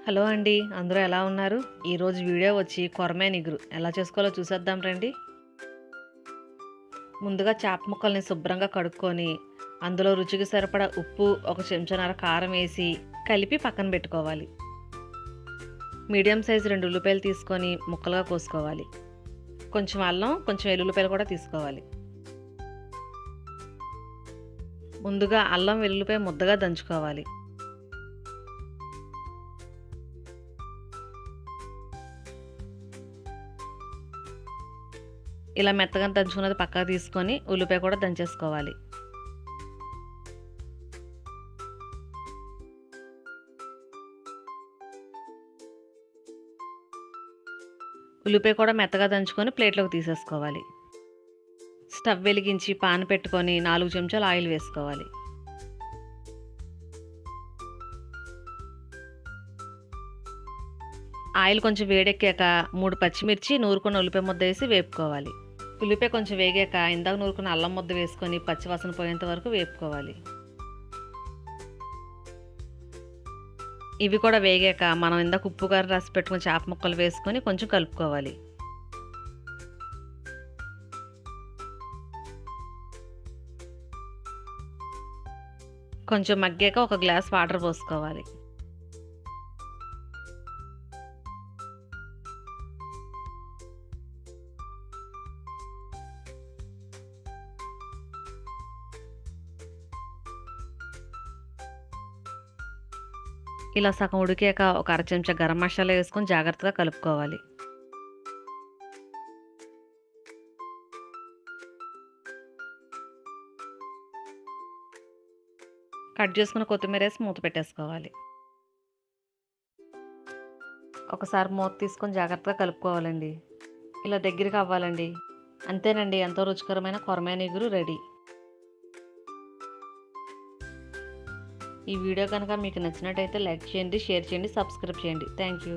Hello అండి. అందరూ ఎలా ఉన్నారు? ఈరోజు వీడియో వచ్చి కొరమేను ఇగురు ఎలా చేసుకోవాలో చూసేద్దాం రండి. ముందుగా చేప ముక్కల్ని శుభ్రంగా కడుక్కొని, అందులో రుచికి సరిపడా ఉప్పు, ఒక చెంచాన్నర కారం వేసి కలిపి పక్కన పెట్టుకోవాలి. మీడియం సైజు 2 ఉల్లిపాయలు తీసుకొని ముక్కలుగా కోసుకోవాలి. కొంచెం అల్లం, కొంచెం వెల్లుల్లిపాయలు కూడా తీసుకోవాలి. ముందుగా అల్లం, వెల్లుల్లిపాయ ముద్దగా దంచుకోవాలి. ఇలా మెత్తగా దంచుకున్నది పక్కకు తీసుకొని ఉల్లిపాయ కూడా దంచేసుకోవాలి. ఉల్లిపాయ కూడా మెత్తగా దంచుకొని ప్లేట్లోకి తీసేసుకోవాలి. స్టవ్ వెలిగించి పాన్ పెట్టుకొని 4 చెంచాలు ఆయిల్ వేసుకోవాలి. ఆయిల్ కొంచెం వేడెక్కాక 3 పచ్చిమిర్చి, నూరుకున్న ఉల్లిపాయ ముద్ద వేసి వేపుకోవాలి. ఉల్లిపాయ కొంచెం వేగాక ఇందాక నూరుకున్న అల్లం ముద్ద వేసుకొని పచ్చివాసన పోయేంత వరకు వేపుకోవాలి. ఇవి కూడా వేగాక మనం ఇందాక ఉప్పు కారం రాసి పెట్టుకున్న చేప ముక్కలు వేసుకొని కొంచెం కలుపుకోవాలి. కొంచెం మగ్గాక ఒక గ్లాస్ వాటర్ పోసుకోవాలి. ఇలా సగం ఉడికాక ఒక అర చెంచా గరం మసాలా వేసుకొని జాగ్రత్తగా కలుపుకోవాలి. కట్ చేసుకున్న కొత్తిమీర వేసి మూత పెట్టేసుకోవాలి. ఒకసారి మూత తీసుకొని జాగ్రత్తగా కలుపుకోవాలండి. ఇలా దగ్గరికి అవ్వాలండి. అంతేనండి, ఎంతో రుచికరమైన కొరమేను ఇగురు రెడీ. ఈ వీడియో కనుక మీకు నచ్చినట్టయితే లైక్ చేయండి, షేర్ చేయండి, సబ్స్క్రైబ్ చేయండి. Thank you.